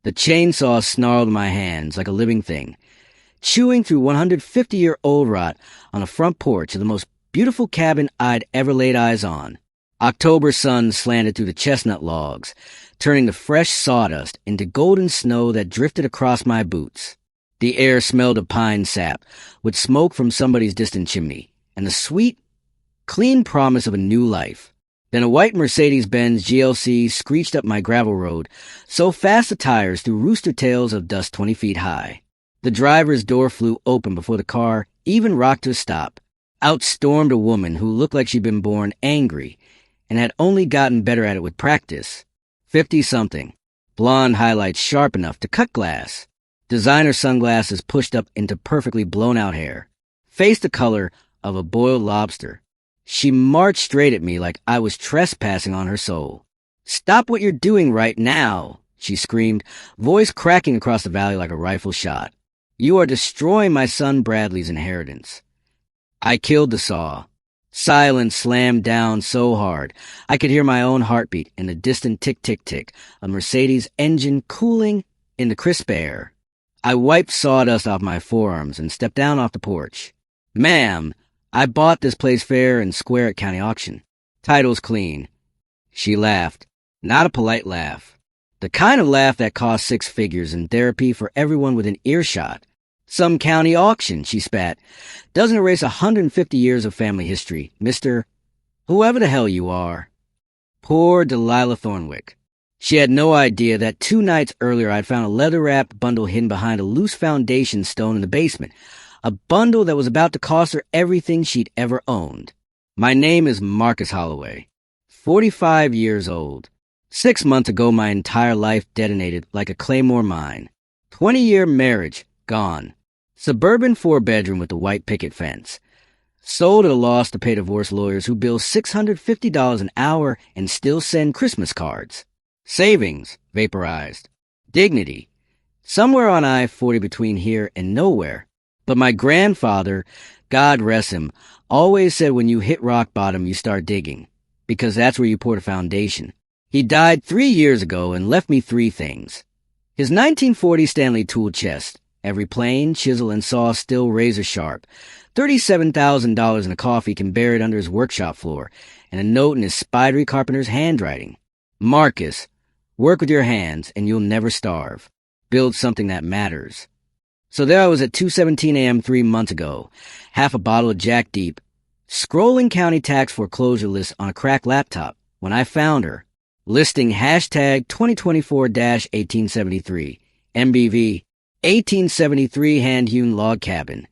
The chainsaw snarled in my hands like a living thing, chewing through 150-year-old rot on the front porch of the most beautiful cabin I'd ever laid eyes on. October sun slanted through the chestnut logs, turning the fresh sawdust into golden snow that drifted across my boots. The air smelled of pine sap, with smoke from somebody's distant chimney, and the sweet, clean promise of a new life. Then a white Mercedes-Benz GLC screeched up my gravel road, so fast the tires threw rooster tails of dust 20 feet high. The driver's door flew open before the car even rocked to a stop. Out stormed a woman who looked like she'd been born angry and had only gotten better at it with practice. 50-something, blonde highlights sharp enough to cut glass, designer sunglasses pushed up into perfectly blown-out hair, face the color of a boiled lobster. She marched straight at me like I was trespassing on her soul. "Stop what you're doing right now," she screamed, voice cracking across the valley like a rifle shot. "You are destroying my son Bradley's inheritance." I killed the saw. Silence slammed down so hard I could hear my own heartbeat and the distant tick-tick-tick of Mercedes' engine cooling in the crisp air. I wiped sawdust off my forearms and stepped down off the porch. "Ma'am, I bought this place fair and square at county auction. Title's clean." She laughed. Not a polite laugh. The kind of laugh that costs 6 figures in therapy for everyone within earshot. "Some county auction," she spat, "doesn't erase 150 years of family history, Mr. whoever the hell you are." Poor Delilah Thornwick. She had no idea that 2 nights earlier I'd found a leather-wrapped bundle hidden behind a loose foundation stone in the basement, a bundle that was about to cost her everything she'd ever owned. My name is Marcus Holloway, 45 years old. 6 months ago, my entire life detonated like a Claymore mine. 20-year marriage, gone. Suburban 4-bedroom with a white picket fence. Sold at a loss to pay divorce lawyers who bill $650 an hour and still send Christmas cards. Savings, vaporized. Dignity, somewhere on I-40 between here and nowhere. But my grandfather, God rest him, always said when you hit rock bottom, you start digging, because that's where you pour the foundation. He died 3 years ago and left me 3 things. His 1940 Stanley tool chest, every plane, chisel, and saw still razor sharp. $37,000 in a coffee can bury it under his workshop floor, and a note in his spidery carpenter's handwriting. "Marcus, work with your hands and you'll never starve. Build something that matters." So there I was at 2:17 a.m. 3 months ago, half a bottle of Jack Deep, scrolling county tax foreclosure lists on a cracked laptop, when I found her, listing hashtag 2024-1873, MBV, 1873 hand-hewn log cabin,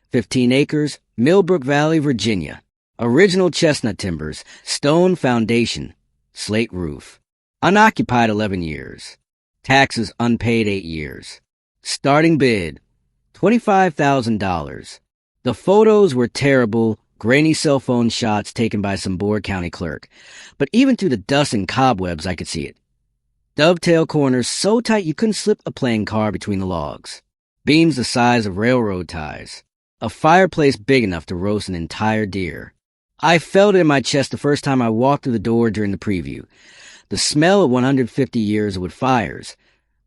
15 acres, Milbrook Valley, Virginia, original chestnut timbers, stone foundation, slate roof, unoccupied 11 years, taxes unpaid 8 years. Starting bid, $25,000. The photos were terrible, grainy cell phone shots taken by some bored county clerk, but even through the dust and cobwebs I could see it. Dovetail corners so tight you couldn't slip a playing car between the logs. Beams the size of railroad ties. A fireplace big enough to roast an entire deer. I felt it in my chest the first time I walked through the door during the preview. The smell of 150 years of wood fires.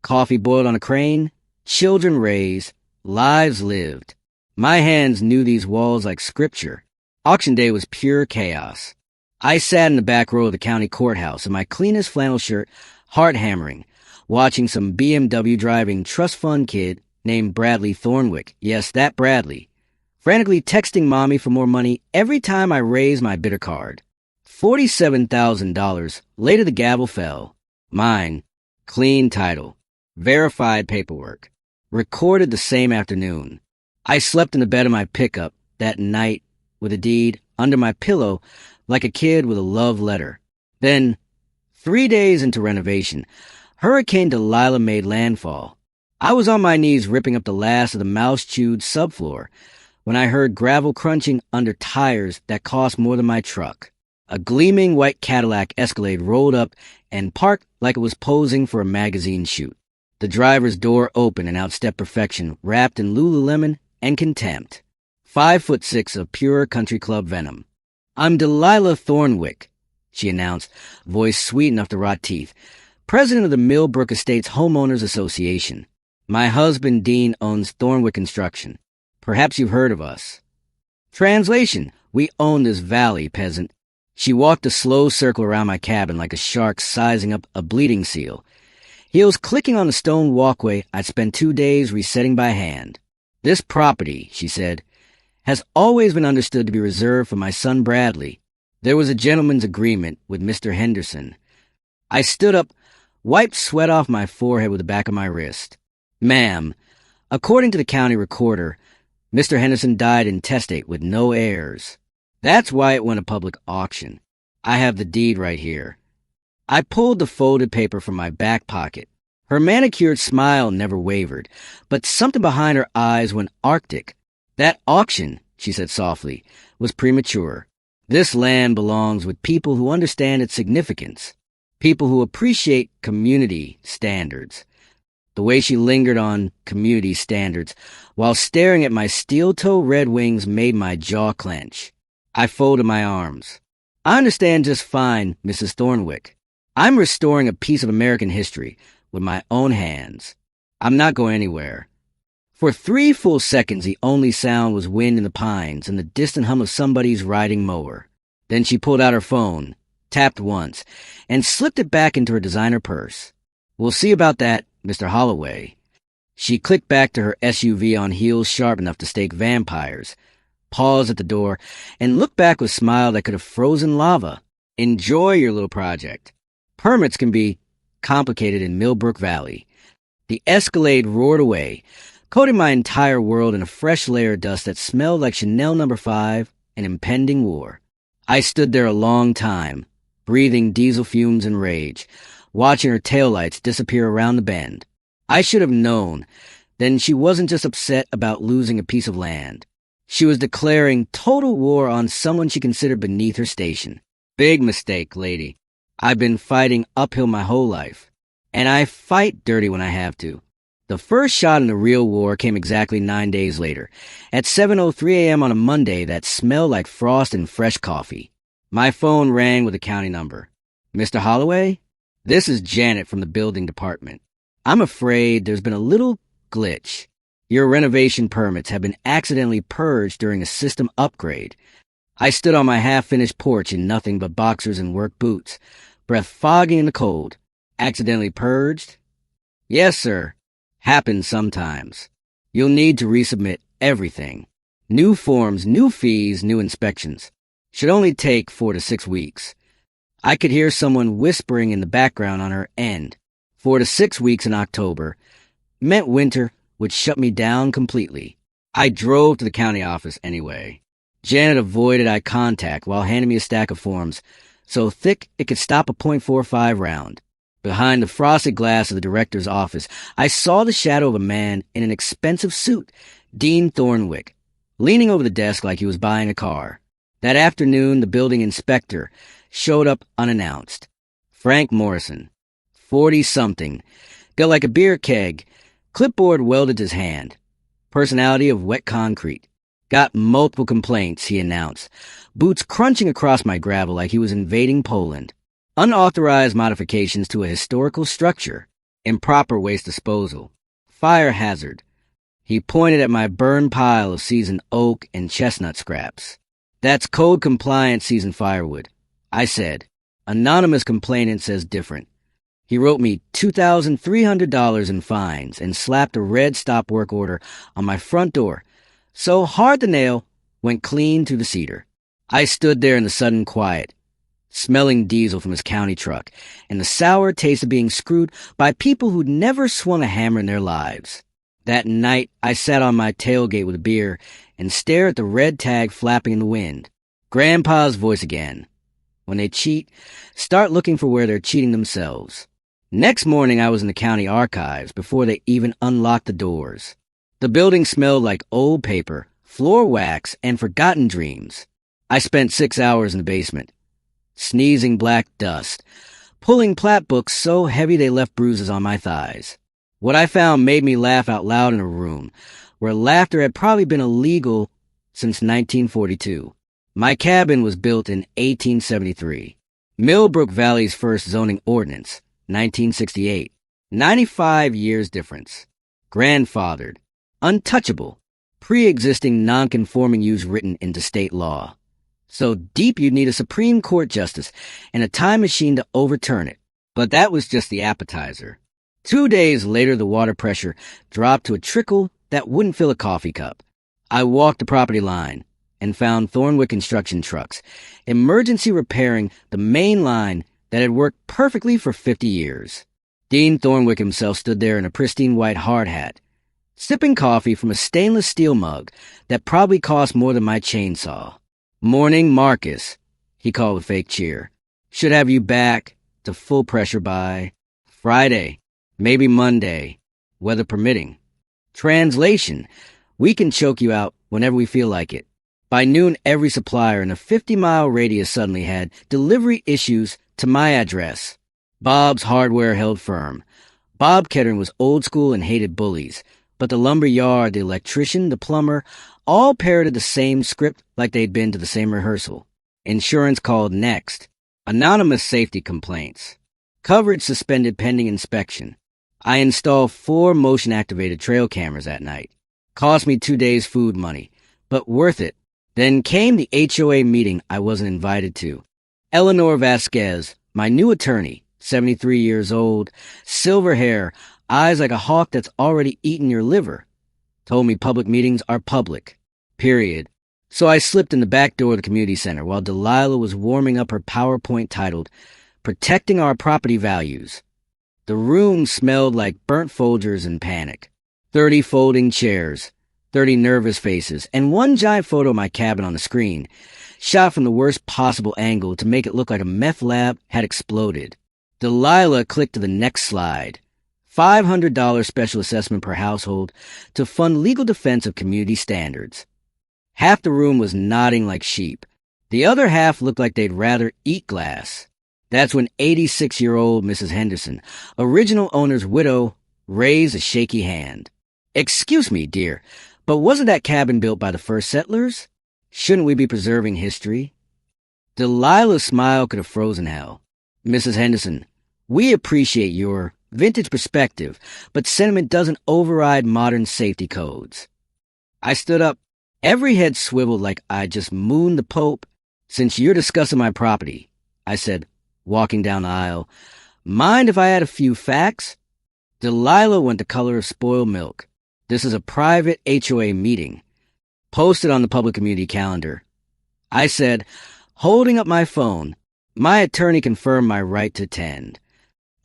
Coffee boiled on a crane. Children raised, lives lived. My hands knew these walls like scripture. Auction day was pure chaos. I sat in the back row of the county courthouse in my cleanest flannel shirt, heart hammering, watching some BMW driving trust fund kid named Bradley Thornwick, yes, that Bradley, frantically texting mommy for more money every time I raised my bidder card. $47,000. Later the gavel fell. Mine. Clean title. Verified paperwork. Recorded the same afternoon. I slept in the bed of my pickup that night with a deed under my pillow like a kid with a love letter. Then, 3 days into renovation, Hurricane Delilah made landfall. I was on my knees ripping up the last of the mouse-chewed subfloor when I heard gravel crunching under tires that cost more than my truck. A gleaming white Cadillac Escalade rolled up and parked like it was posing for a magazine shoot. The driver's door opened and out stepped perfection, wrapped in Lululemon and contempt. 5'6" of pure country club venom. "I'm Delilah Thornwick," she announced, voice sweet enough to rot teeth. president of the Milbrook Estates Homeowners Association. My husband, Dean, owns Thornwick Construction. Perhaps you've heard of us. Translation: we own this valley, peasant. She walked a slow circle around my cabin like a shark sizing up a bleeding seal. Heels clicking on the stone walkway I'd spent 2 days resetting by hand. This property, she said, has always been understood to be reserved for my son Bradley. There was a gentleman's agreement with Mr. Henderson. I stood up, wiped sweat off my forehead with the back of my wrist. Ma'am, according to the county recorder, Mr. Henderson died intestate with no heirs. That's why it went to public auction. I have the deed right here. I pulled the folded paper from my back pocket. Her manicured smile never wavered, but something behind her eyes went arctic. That auction, she said softly, was premature. This land belongs with people who understand its significance, people who appreciate community standards. The way she lingered on community standards while staring at my steel-toe red wings made my jaw clench. I folded my arms. I understand just fine, Mrs. Thornwick. I'm restoring a piece of American history with my own hands. I'm not going anywhere. For 3 full seconds, the only sound was wind in the pines and the distant hum of somebody's riding mower. Then she pulled out her phone, tapped once, and slipped it back into her designer purse. We'll see about that, Mr. Holloway. She clicked back to her SUV on heels sharp enough to stake vampires, paused at the door, and looked back with a smile that could have frozen lava. Enjoy your little project. Permits can be complicated in Milbrook Valley. The Escalade roared away, coating my entire world in a fresh layer of dust that smelled like Chanel No. 5 and impending war. I stood there a long time, breathing diesel fumes and rage, watching her taillights disappear around the bend. I should have known. Then she wasn't just upset about losing a piece of land. She was declaring total war on someone she considered beneath her station. Big mistake, lady. I've been fighting uphill my whole life, and I fight dirty when I have to. The first shot in the real war came exactly 9 days later, at 7:03 a.m. on a Monday that smelled like frost and fresh coffee. My phone rang with a county number. Mr. Holloway? This is Janet from the building department. I'm afraid there's been a little glitch. Your renovation permits have been accidentally purged during a system upgrade. I stood on my half-finished porch in nothing but boxers and work boots, breath foggy in the cold. Accidentally purged? Yes, sir. Happens sometimes. You'll need to resubmit everything. New forms, new fees, new inspections. Should only take 4 to 6 weeks. I could hear someone whispering in the background on her end. 4 to 6 weeks in October meant winter would shut me down completely. I drove to the county office anyway. Janet avoided eye contact while handing me a stack of forms, so thick it could stop a .45 round. Behind the frosted glass of the director's office, I saw the shadow of a man in an expensive suit, Dean Thornwick, leaning over the desk like he was buying a car. That afternoon, the building inspector showed up unannounced. Frank Morrison, 40-something, built like a beer keg, clipboard welded to his hand. Personality of wet concrete. Got multiple complaints, he announced, boots crunching across my gravel like he was invading Poland. Unauthorized modifications to a historical structure. Improper waste disposal. Fire hazard. He pointed at my burned pile of seasoned oak and chestnut scraps. That's code-compliant seasoned firewood. I said. Anonymous complainant says different. He wrote me $2,300 in fines and slapped a red stop work order on my front door. So hard the nail went clean through the cedar. I stood there in the sudden quiet, smelling diesel from his county truck and the sour taste of being screwed by people who'd never swung a hammer in their lives. That night, I sat on my tailgate with a beer and stared at the red tag flapping in the wind. Grandpa's voice again. When they cheat, start looking for where they're cheating themselves. Next morning, I was in the county archives before they even unlocked the doors. The building smelled like old paper, floor wax, and forgotten dreams. I spent 6 hours in the basement, sneezing black dust, pulling plat books so heavy they left bruises on my thighs. What I found made me laugh out loud in a room where laughter had probably been illegal since 1942. My cabin was built in 1873. Milbrook Valley's first zoning ordinance, 1968. 95 years difference. Grandfathered. Untouchable. Pre-existing non-conforming use written into state law. So deep you'd need a Supreme Court justice and a time machine to overturn it. But that was just the appetizer. 2 days later, the water pressure dropped to a trickle that wouldn't fill a coffee cup. I walked the property line and found Thornwick construction trucks, emergency repairing the main line that had worked perfectly for 50 years. Dean Thornwick himself stood there in a pristine white hard hat, sipping coffee from a stainless steel mug that probably cost more than my chainsaw. "Morning, Marcus," he called with fake cheer. "Should have you back to full pressure by Friday, maybe Monday, weather permitting. Translation, we can choke you out whenever we feel like it." By noon, every supplier in a 50-mile radius suddenly had delivery issues to my address. Bob's Hardware held firm. Bob Kettering was old school and hated bullies, but the lumber yard, the electrician, the plumber, all parroted the same script like they'd been to the same rehearsal. Insurance called next. Anonymous safety complaints. Coverage suspended pending inspection. I installed 4 motion-activated trail cameras that night. Cost me 2 days' food money, but worth it. Then came the HOA meeting I wasn't invited to. Eleanor Vasquez, my new attorney, 73 years old, silver hair, eyes like a hawk that's already eaten your liver, told me public meetings are public. Period. So I slipped in the back door of the community center while Delilah was warming up her PowerPoint titled, "Protecting Our Property Values." The room smelled like burnt Folgers and panic. 30 folding chairs, 30 nervous faces, and one giant photo of my cabin on the screen, shot from the worst possible angle to make it look like a meth lab had exploded. Delilah clicked to the next slide. $500 special assessment per household to fund legal defense of community standards. Half the room was nodding like sheep. The other half looked like they'd rather eat glass. That's when 86-year-old Mrs. Henderson, original owner's widow, raised a shaky hand. "Excuse me, dear, but wasn't that cabin built by the first settlers? Shouldn't we be preserving history?" Delilah's smile could have frozen hell. "Mrs. Henderson, we appreciate your vintage perspective, but sentiment doesn't override modern safety codes." I stood up, every head swiveled like I just mooned the Pope. "Since you're discussing my property," I said, walking down the aisle, "mind if I add a few facts?" Delilah went the color of spoiled milk. "This is a private HOA meeting, posted on the public community calendar." I said, holding up my phone, "My attorney confirmed my right to attend."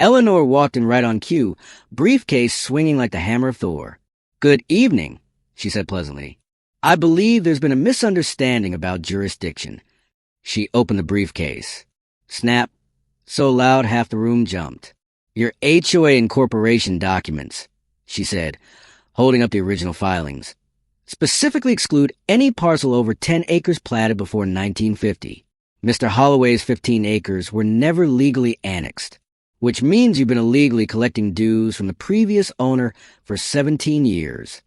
Eleanor walked in right on cue, briefcase swinging like the hammer of Thor. "Good evening," she said pleasantly. "I believe there's been a misunderstanding about jurisdiction." She opened the briefcase. Snap, so loud half the room jumped. "Your HOA incorporation documents," she said, holding up the original filings, "specifically exclude any parcel over 10 acres platted before 1950. Mr. Holloway's 15 acres were never legally annexed, which means you've been illegally collecting dues from the previous owner for 17 years.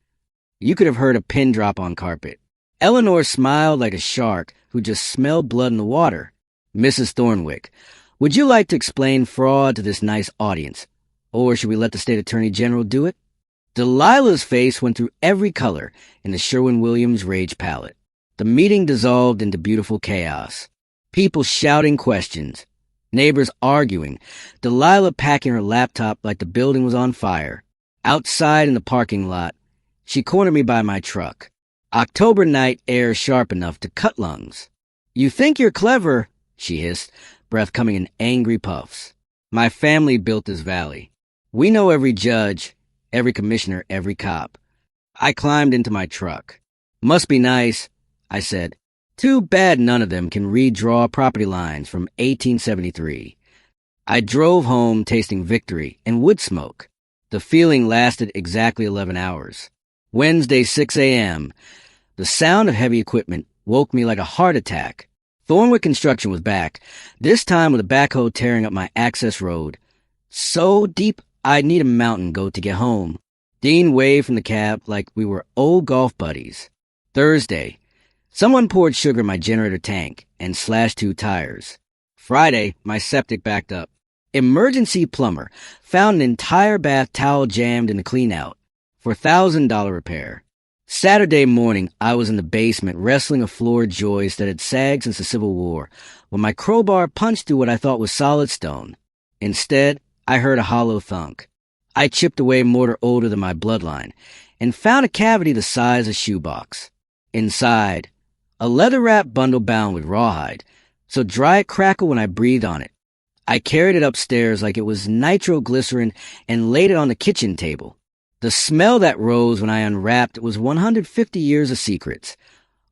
You could have heard a pin drop on carpet. Eleanor smiled like a shark who just smelled blood in the water. "Mrs. Thornwick, would you like to explain fraud to this nice audience, or should we let the state attorney general do it?" Delilah's face went through every color in the Sherwin-Williams rage palette. The meeting dissolved into beautiful chaos. People shouting questions, neighbors arguing, Delilah packing her laptop like the building was on fire. Outside in the parking lot, she cornered me by my truck. October night air sharp enough to cut lungs. "You think you're clever," she hissed, breath coming in angry puffs. "My family built this valley. We know every judge, every commissioner, every cop." I climbed into my truck. "Must be nice," I said. "Too bad none of them can redraw property lines from 1873. I drove home tasting victory and wood smoke. The feeling lasted exactly 11 hours. Wednesday, 6 a.m. The sound of heavy equipment woke me like a heart attack. Thornwick Construction was back, this time with a backhoe tearing up my access road. So deep I'd need a mountain goat to get home. Dean waved from the cab like we were old golf buddies. Thursday, someone poured sugar in my generator tank and slashed 2 tires. Friday, my septic backed up. Emergency plumber found an entire bath towel jammed in the cleanout for $1,000 repair. Saturday morning, I was in the basement wrestling a floor joist that had sagged since the Civil War when my crowbar punched through what I thought was solid stone. Instead, I heard a hollow thunk. I chipped away mortar older than my bloodline and found a cavity the size of a shoebox. Inside, a leather-wrapped bundle bound with rawhide, so dry it crackled when I breathed on it. I carried it upstairs like it was nitroglycerin and laid it on the kitchen table. The smell that rose when I unwrapped was 150 years of secrets.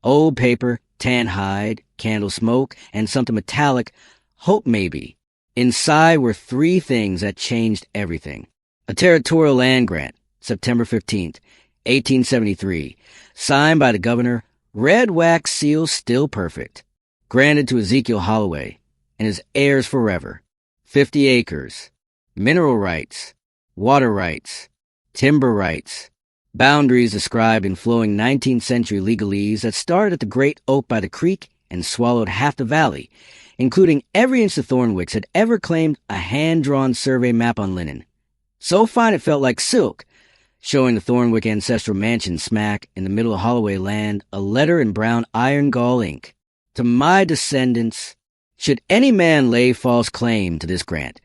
Old paper, tan hide, candle smoke, and something metallic, hope maybe. Inside were three things that changed everything. A territorial land grant, September 15th, 1873, signed by the governor, red wax seal still perfect, granted to Ezekiel Holloway and his heirs forever. 50 acres, mineral rights, water rights, timber rights, boundaries described in flowing 19th century legalese that started at the great oak by the creek and swallowed half the valley, including every inch the Thornwicks had ever claimed a hand-drawn survey map on linen. So fine it felt like silk, showing the Thornwick ancestral mansion smack in the middle of Holloway land, a letter in brown iron gall ink. To my descendants, should any man lay false claim to this grant,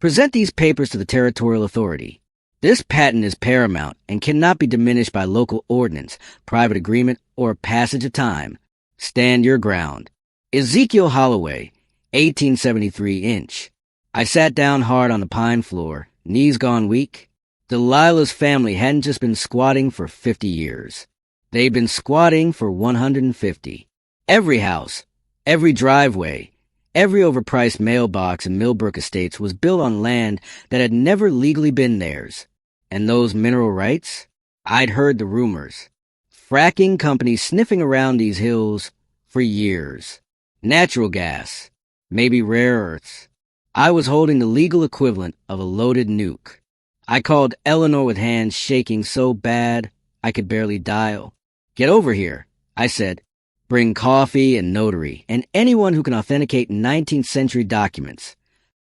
present these papers to the territorial authority. This patent is paramount and cannot be diminished by local ordinance, private agreement, or passage of time. Stand your ground. Ezekiel Holloway, 1873 inch. I sat down hard on the pine floor, knees gone weak. Delilah's family hadn't just been squatting for 50 years. They'd been squatting for 150. Every house, every driveway, every overpriced mailbox in Milbrook Estates was built on land that had never legally been theirs. And those mineral rights? I'd heard the rumors. Fracking companies sniffing around these hills for years. Natural gas, maybe rare earths. I was holding the legal equivalent of a loaded nuke. I called Eleanor with hands shaking so bad I could barely dial. Get over here, I said. Bring coffee and notary, and anyone who can authenticate 19th century documents.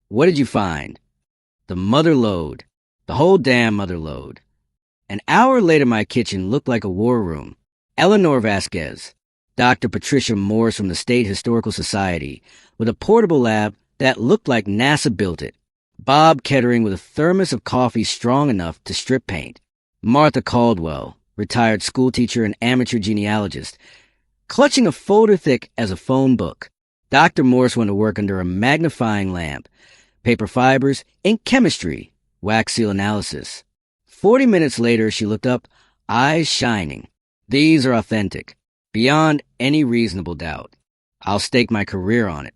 What did you find? The mother lode. The whole damn mother lode. An hour later my kitchen looked like a war room. Eleanor Vasquez, Dr. Patricia Morse from the State Historical Society, with a portable lab that looked like NASA built it. Bob Kettering with a thermos of coffee strong enough to strip paint. Martha Caldwell, retired schoolteacher and amateur genealogist, clutching a folder thick as a phone book. Dr. Morse went to work under a magnifying lamp, paper fibers, ink chemistry, wax seal analysis. 40 minutes later, she looked up, eyes shining. These are authentic, beyond any reasonable doubt. I'll stake my career on it.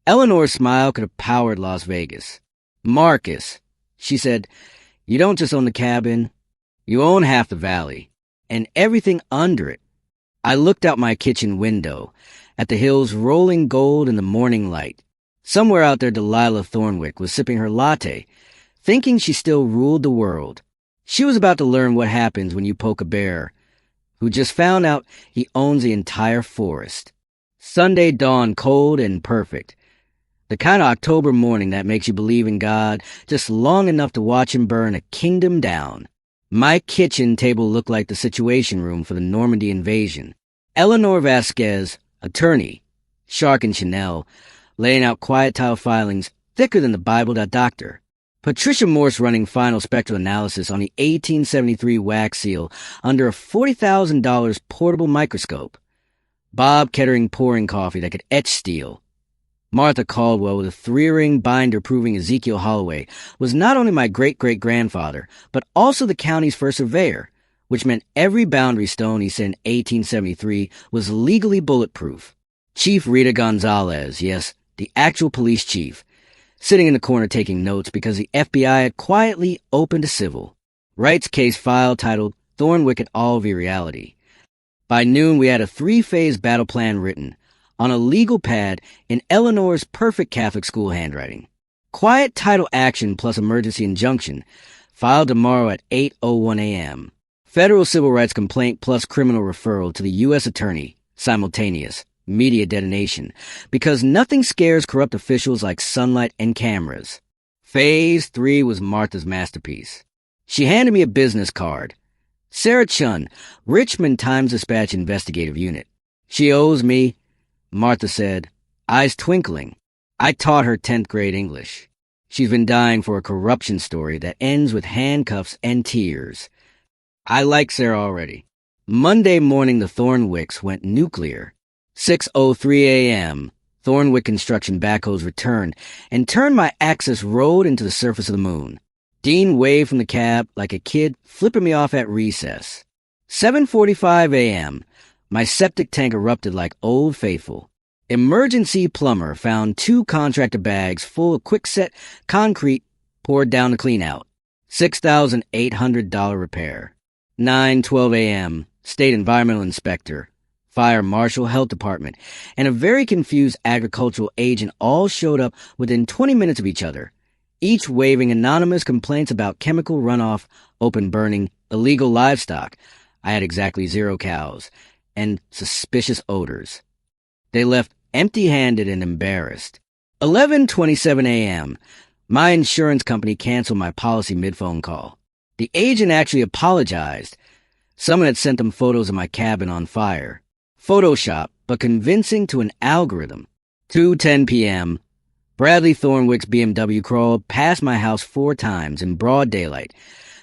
Eleanor's smile could have powered Las Vegas. Marcus, she said, you don't just own the cabin, you own half the valley, and everything under it. I looked out my kitchen window at the hills rolling gold in the morning light. Somewhere out there Delilah Thornwick was sipping her latte, thinking she still ruled the world. She was about to learn what happens when you poke a bear, who just found out he owns the entire forest. Sunday dawned cold and perfect. The kind of October morning that makes you believe in God just long enough to watch him burn a kingdom down. My kitchen table looked like the Situation Room for the Normandy invasion. Eleanor Vasquez, attorney, Shark and Chanel, laying out quiet tile filings thicker than the Bible.Doctor. Patricia Morse running final spectral analysis on the 1873 wax seal under a $40,000 portable microscope. Bob Kettering pouring coffee that could etch steel. Martha Caldwell with a 3-ring binder proving Ezekiel Holloway was not only my great-great-grandfather, but also the county's first surveyor, which meant every boundary stone he set in 1873 was legally bulletproof. Chief Rita Gonzalez, yes, the actual police chief, sitting in the corner taking notes because the FBI had quietly opened a civil rights case file titled Thornwick et al. V. Reality. By noon, we had a 3-phase battle plan written on a legal pad in Eleanor's perfect Catholic school handwriting. Quiet title action plus emergency injunction, filed tomorrow at 8:01 a.m. Federal civil rights complaint plus criminal referral to the U.S. Attorney, simultaneous, media detonation, because nothing scares corrupt officials like sunlight and cameras. Phase 3 was Martha's masterpiece. She handed me a business card. Sarah Chun, Richmond Times-Dispatch Investigative Unit. She owes me, Martha said, eyes twinkling. I taught her 10th grade English. She's been dying for a corruption story that ends with handcuffs and tears. I like Sarah already. Monday morning, the Thornwicks went nuclear. 6:03 a.m., Thornwick construction backhoes returned and turned my access road into the surface of the moon. Dean waved from the cab like a kid flipping me off at recess. 7:45 a.m., my septic tank erupted like Old Faithful. Emergency plumber found 2 contractor bags full of quickset concrete poured down the cleanout. $6,800 repair. 9:12 a.m., state environmental inspector, fire marshal, health department, and a very confused agricultural agent all showed up within 20 minutes of each other, each waving anonymous complaints about chemical runoff, open burning, illegal livestock. I had exactly 0 cows, and suspicious odors. They left empty-handed and embarrassed. 11:27 a.m., my insurance company canceled my policy mid-phone call. The agent actually apologized. Someone had sent them photos of my cabin on fire. Photoshop, but convincing to an algorithm. 2:10 p.m., Bradley Thornwick's BMW crawled past my house 4 times in broad daylight,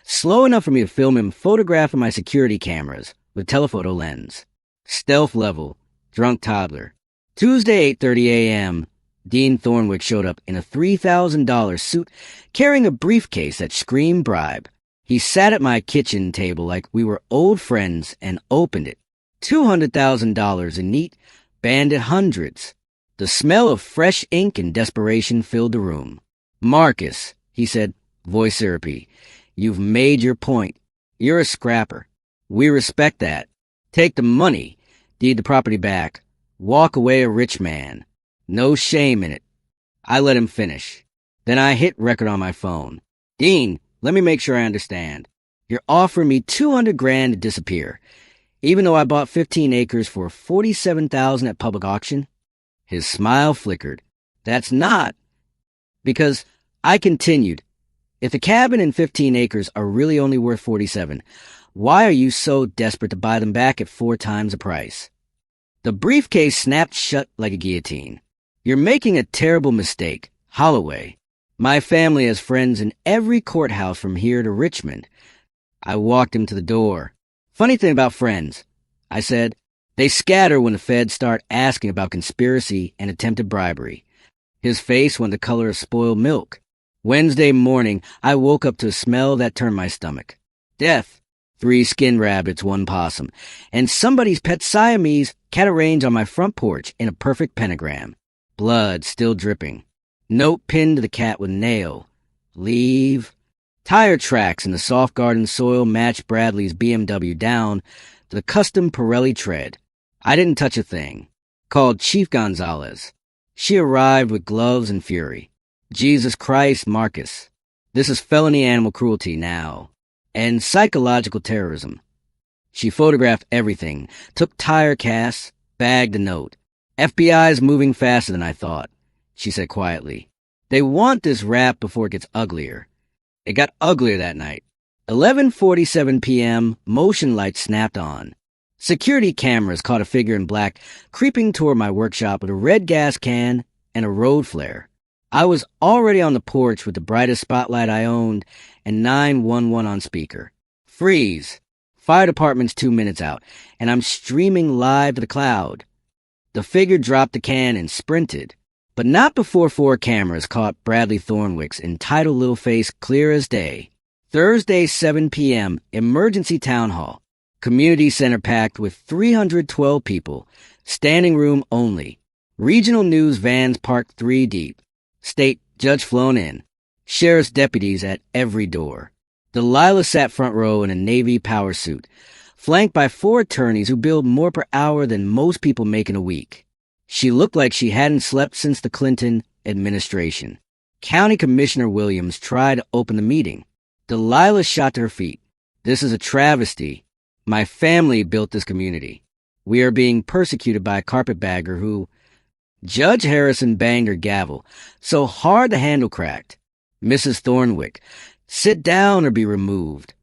slow enough for me to film him photographing my security cameras with telephoto lens. Stealth level, drunk toddler. Tuesday, 8:30 a.m., Dean Thornwick showed up in a $3,000 suit carrying a briefcase that screamed bribe. He sat at my kitchen table like we were old friends and opened it. $200,000 in neat, banded hundreds. The smell of fresh ink and desperation filled the room. Marcus, he said, voice syrupy, you've made your point. You're a scrapper. We respect that. Take the money, deed the property back, walk away a rich man. No shame in it. I let him finish. Then I hit record on my phone. Dean, let me make sure I understand. You're offering me $200,000 to disappear, even though I bought 15 acres for $47,000 at public auction? His smile flickered. That's not. Because I continued. If the cabin and 15 acres are really only worth $47,000, why are you so desperate to buy them back at 4 times the price? The briefcase snapped shut like a guillotine. You're making a terrible mistake, Holloway. My family has friends in every courthouse from here to Richmond. I walked him to the door. Funny thing about friends, I said, they scatter when the feds start asking about conspiracy and attempted bribery. His face went the color of spoiled milk. Wednesday morning, I woke up to a smell that turned my stomach. Death. 3 skinned rabbits, 1 possum, and somebody's pet Siamese cat arranged on my front porch in a perfect pentagram. Blood still dripping. Note pinned to the cat with nail. Leave. Tire tracks in the soft garden soil matched Bradley's BMW down to the custom Pirelli tread. I didn't touch a thing. Called Chief Gonzalez. She arrived with gloves and fury. Jesus Christ, Marcus. This is felony animal cruelty now. And psychological terrorism. She photographed everything, took tire casts, bagged the note. FBI's moving faster than I thought, she said quietly. They want this rap before it gets uglier. It got uglier that night. 11:47 p.m., motion lights snapped on. Security cameras caught a figure in black creeping toward my workshop with a red gas can and a road flare. I was already on the porch with the brightest spotlight I owned and 911 on speaker. Freeze. Fire department's 2 minutes out, and I'm streaming live to the cloud. The figure dropped the can and sprinted, but not before 4 cameras caught Bradley Thornwick's entitled little face clear as day. Thursday, 7 p.m., emergency town hall. Community center packed with 312 people. Standing room only. Regional news vans parked 3 deep. State judge flown in. Sheriff's deputies at every door. Delilah sat front row in a Navy power suit, flanked by 4 attorneys who billed more per hour than most people make in a week. She looked like she hadn't slept since the Clinton administration. County Commissioner Williams tried to open the meeting. Delilah shot to her feet. This is a travesty. My family built this community. We are being persecuted by a carpetbagger who... Judge Harrison banged her gavel so hard the handle cracked. Mrs. Thornwick, sit down or be removed.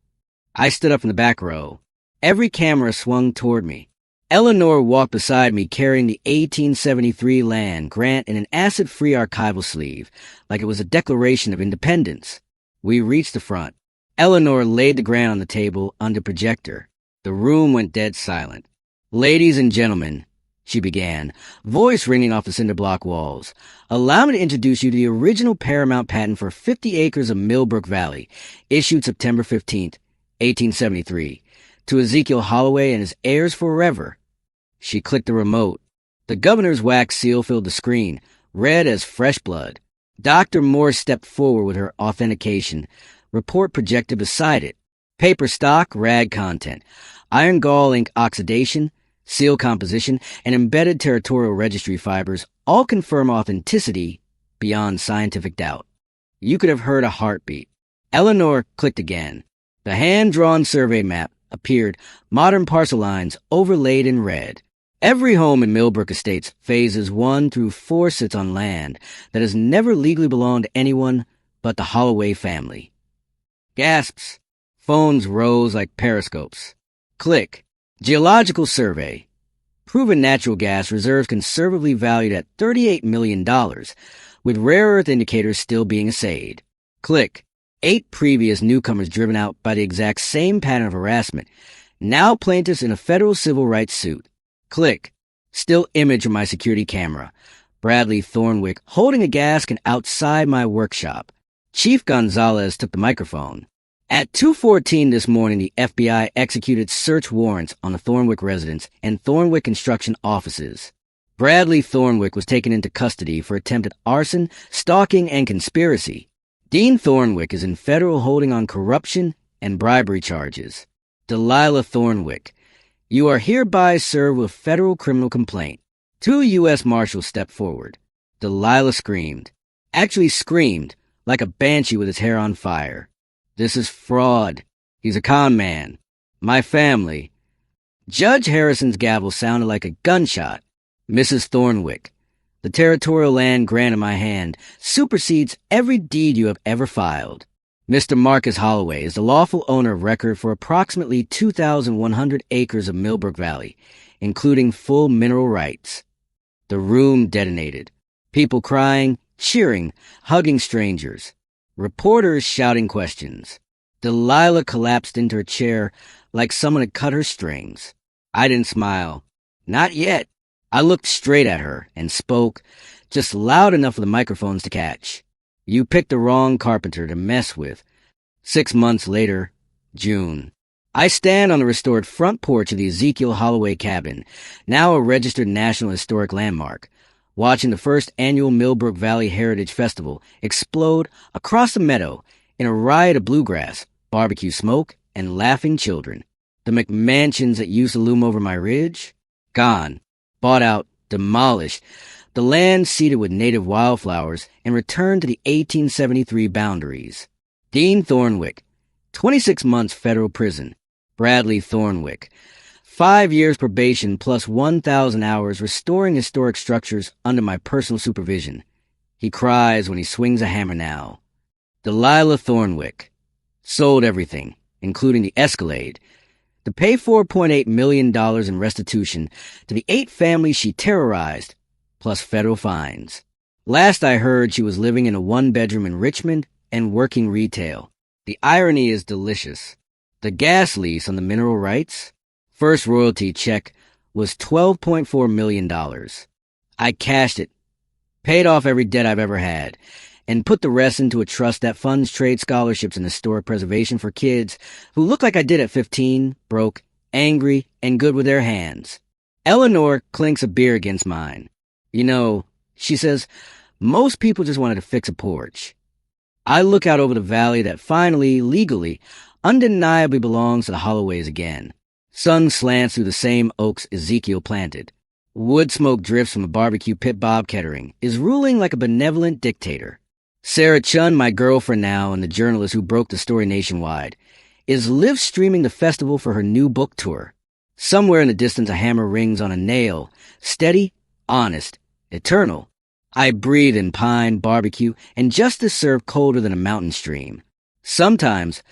I stood up in the back row. Every camera swung toward me. Eleanor walked beside me carrying the 1873 land grant in an acid-free archival sleeve, like it was a declaration of independence. We reached the front. Eleanor laid the grant on the table under projector. The room went dead silent. Ladies and gentlemen, she began, voice ringing off the cinder block walls, allow me to introduce you to the original Paramount patent for 50 acres of Milbrook Valley, issued September 15th, 1873, to Ezekiel Holloway and his heirs forever. She clicked the remote. The governor's wax seal filled the screen, red as fresh blood. Dr. Morse stepped forward with her authentication. Report projected beside it. Paper stock, rag content. Iron gall ink oxidation, seal composition, and embedded territorial registry fibers all confirm authenticity beyond scientific doubt. You could have heard a heartbeat. Eleanor clicked again. The hand-drawn survey map appeared, modern parcel lines overlaid in red. Every home in Milbrook Estates, phases 1 through 4, sits on land that has never legally belonged to anyone but the Holloway family. Gasps. Phones rose like periscopes. Click. Geological survey. Proven natural gas reserves conservatively valued at $38 million, with rare earth indicators still being assayed. Click. 8 previous newcomers driven out by the exact same pattern of harassment, now plaintiffs in a federal civil rights suit. Click. Still image from my security camera. Bradley Thornwick holding a gas can outside my workshop. Chief Gonzalez took the microphone. At 2:14 this morning, the FBI executed search warrants on the Thornwick residence and Thornwick construction offices. Bradley Thornwick was taken into custody for attempted arson, stalking, and conspiracy. Dean Thornwick is in federal holding on corruption and bribery charges. Delilah Thornwick, you are hereby served with federal criminal complaint. 2 U.S. Marshals stepped forward. Delilah screamed. Actually screamed, like a banshee with his hair on fire. This is fraud. He's a con man. My family. Judge Harrison's gavel sounded like a gunshot. Mrs. Thornwick, the territorial land grant in my hand supersedes every deed you have ever filed. Mr. Marcus Holloway is the lawful owner of record for approximately 2,100 acres of Milbrook Valley, including full mineral rights. The room detonated. People crying, cheering, hugging strangers. Reporters shouting questions. Delilah collapsed into her chair like someone had cut her strings. I didn't smile. Not yet. I looked straight at her and spoke, just loud enough for the microphones to catch. You picked the wrong carpenter to mess with. 6 months later, June. I stand on the restored front porch of the Ezekiel Holloway cabin, now a registered National Historic Landmark, watching the first annual Milbrook Valley Heritage Festival explode across the meadow in a riot of bluegrass, barbecue smoke, and laughing children. The McMansions that used to loom over my ridge? Gone. Bought out. Demolished. The land seeded with native wildflowers and returned to the 1873 boundaries. Dean Thornwick, 26 months federal prison. Bradley Thornwick, 5 years probation plus 1,000 hours restoring historic structures under my personal supervision. He cries when he swings a hammer now. Delilah Thornwick, sold everything, including the Escalade, to pay $4.8 million in restitution to the 8 families she terrorized, plus federal fines. Last I heard, she was living in a 1-bedroom in Richmond and working retail. The irony is delicious. The gas lease on the mineral rights, first royalty check, was $12.4 million. I cashed it, paid off every debt I've ever had, and put the rest into a trust that funds trade scholarships and historic preservation for kids who look like I did at 15, broke, angry, and good with their hands. Eleanor clinks a beer against mine. You know, she says, most people just wanted to fix a porch. I look out over the valley that finally, legally, undeniably belongs to the Holloways again. Sun slants through the same oaks Ezekiel planted. Wood smoke drifts from a barbecue pit Bob Kettering is ruling like a benevolent dictator. Sarah Chun, my girlfriend now and the journalist who broke the story nationwide, is live streaming the festival for her new book tour. Somewhere in the distance a hammer rings on a nail, steady, honest, eternal. I breathe in pine, barbecue, and justice served colder than a mountain stream. Sometimes,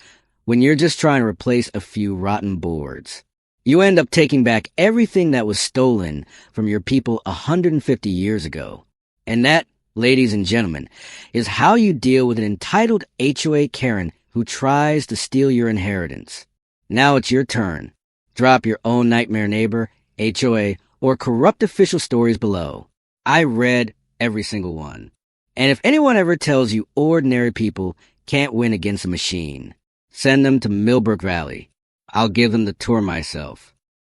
when you're just trying to replace a few rotten boards, you end up taking back everything that was stolen from your people 150 years ago. And that, ladies and gentlemen, is how you deal with an entitled HOA Karen who tries to steal your inheritance. Now it's your turn. Drop your own nightmare neighbor, HOA, or corrupt official stories below. I read every single one. And if anyone ever tells you ordinary people can't win against a machine, send them to Milbrook Valley. I'll give them the tour myself.